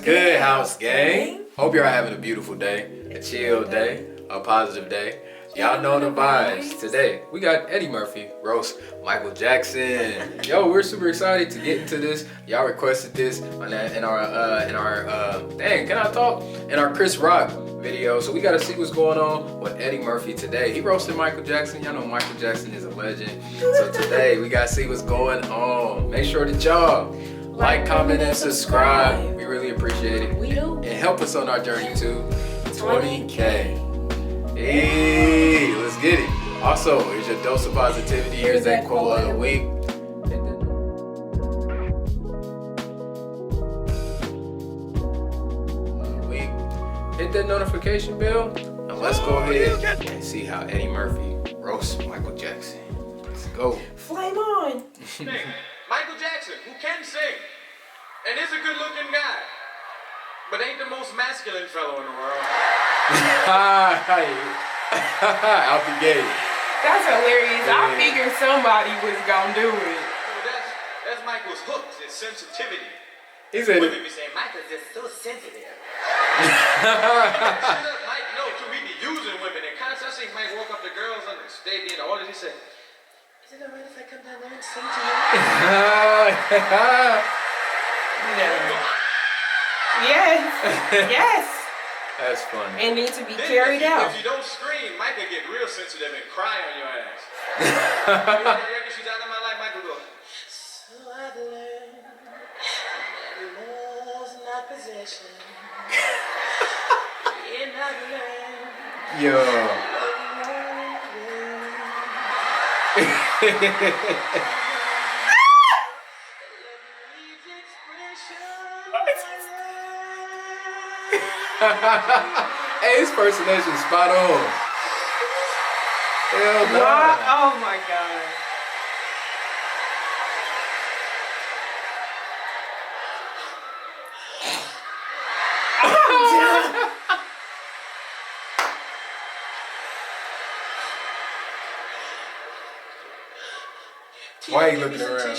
Good house gang. Hope y'all having a beautiful day, a chill day, a positive day. Y'all know the vibes. Today we got Eddie Murphy roast Michael Jackson. Yo, we're super excited to get into this. Y'all requested this on that in our dang, can I talk? In our Chris Rock video. So we gotta see what's going on with Eddie Murphy today. He roasted Michael Jackson. Y'all know Michael Jackson is a legend. So today we gotta see what's going on. Make sure that y'all like, comment, and subscribe. We really appreciate it. We do. And help us on our journey to 20K. Hey, let's get it. Also, here's your dose of positivity. Here's that quote of the week. Hit that notification bell, and let's go ahead and see how Eddie Murphy roasts Michael Jackson. Let's go. Flame on. Michael Jackson, who can sing, and is a good-looking guy, but ain't the most masculine fellow in the world. Out the gate. That's hilarious. Yeah. I figured somebody was gonna do it. That's Michael's hooks, his sensitivity. He said Women be saying, Michael's just so sensitive. Mike, no, to we be using women in concerts. I see Mike walk up to girls on the stage and all this. He said, "Is it alright if I come down there and sing to you?" No. Yes. Yes. That's funny. It needs to be Then carried out. If you don't scream, Mike will get real sensitive and cry on your ass. You know that record she's out of my life, Michael go, "So I've learned that love's not possession. And I've learned Yo. Hey, his personation spot on. Hell no. Oh my god. Why are you looking around?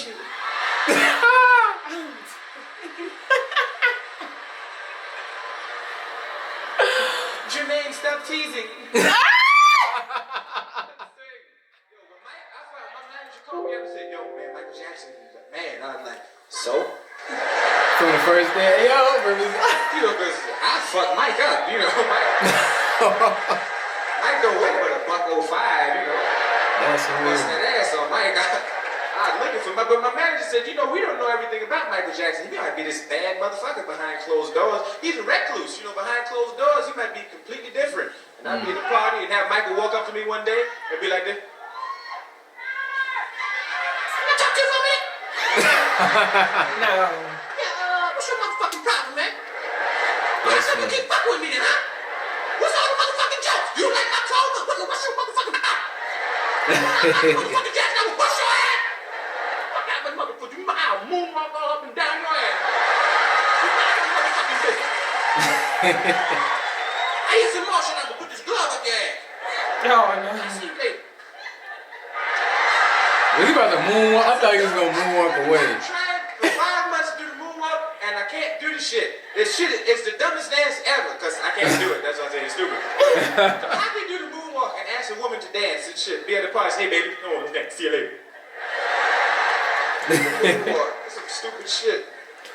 Jermaine, stop teasing. Called me up and said, "Yo, man, Michael Jackson." He's like, "Man," I was like, "So?" From the first day, yo, from his You know, because I fucked Mike up, you know. Mike don't wait but $1.05, you know. That's Bust weird. that ass on Mike. I was looking for him, but my manager said, "You know, we don't know everything about Michael Jackson. He might be this bad motherfucker behind closed doors. He's a recluse, you know, behind closed doors. He might be completely different." And I'd be at the party and have Michael walk up to me one day and be like this. No. What's your motherfucking problem, man? Why That's you keep fucking with me then, huh? What's all the motherfucking jokes? You like my clothes? What's your motherfucking motherfucking jacket? I will bust your ass. Fuck out my motherfucker. You I'll moonwalk all up and down your ass. You mind your motherfucking business. I hear some more shit. I'm gonna put this glove up your ass. Oh no. I'll see you later. Was he about to moonwalk? I thought he was gonna moonwalk away. I'm trying for 5 months to do the moonwalk, and I can't do the shit. This shit is the dumbest dance ever, because I can't do it. That's why I say it's stupid. How can you do the moonwalk and ask a woman to dance and shit? Be at the party, "Hey baby, come on, let's dance. See you later." Moonwalk. That's some stupid shit.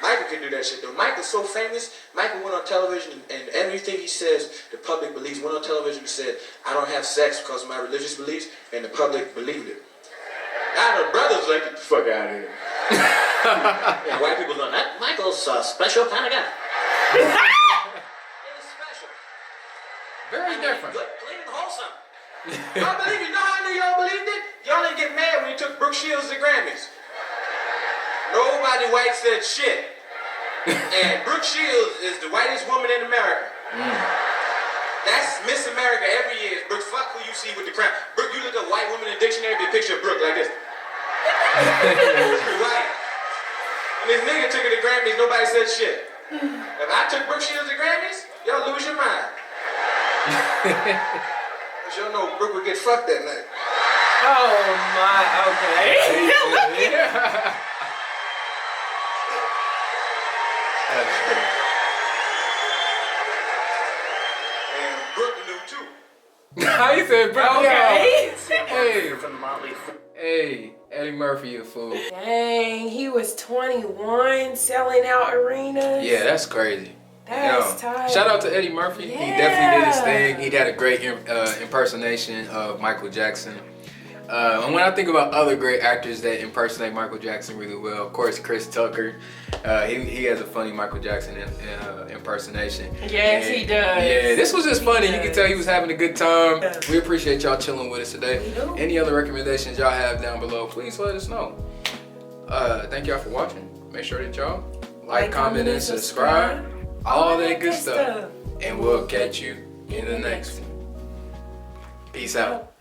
Michael can do that shit though. Michael's so famous. Michael went on television and everything he says, the public believes. Went on television and said, "I don't have sex because of my religious beliefs," and the public believed it. I know brothers like, "Get the fuck out of here." And white people going, "That Michael's a special kind of guy." It was special. Very different. Good, clean and wholesome. Y'all believe it? You know how I knew y'all believed it? Y'all didn't get mad when you took Brooke Shields to Grammys. Nobody white said shit. And Brooke Shields is the whitest woman in America. That's Miss America every year. Brooke, fuck who you see with the crown. Brooke, you look at white woman in the dictionary, be a picture of Brooke like this. White. And this nigga took her to Grammys, nobody said shit. If I took Brooke Shields to Grammys, y'all lose your mind. Cause y'all know Brooke would get fucked that night. Oh my, okay. That's true. too. How you said, bro? Okay. Hey, hey, Eddie Murphy, a fool. Dang, he was 21 selling out arenas. Yeah, that's crazy. That's tight. Shout out to Eddie Murphy. Yeah. He definitely did his thing. He had a great impersonation of Michael Jackson. And when I think about other great actors that impersonate Michael Jackson really well, of course, Chris Tucker. He has a funny Michael Jackson impersonation. Yes, And, he does. Yeah, this was just funny. You He can does. tell he was having a good time. Yeah. We appreciate y'all chilling with us today. We do. Any other recommendations y'all have down below, please let us know. Thank y'all for watching. Make sure that y'all like, comment, and subscribe. All that good stuff. And we'll catch you in the next one. Peace out.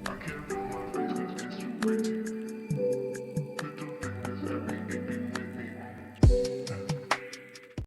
I can't feel my face 'cause it's too pretty.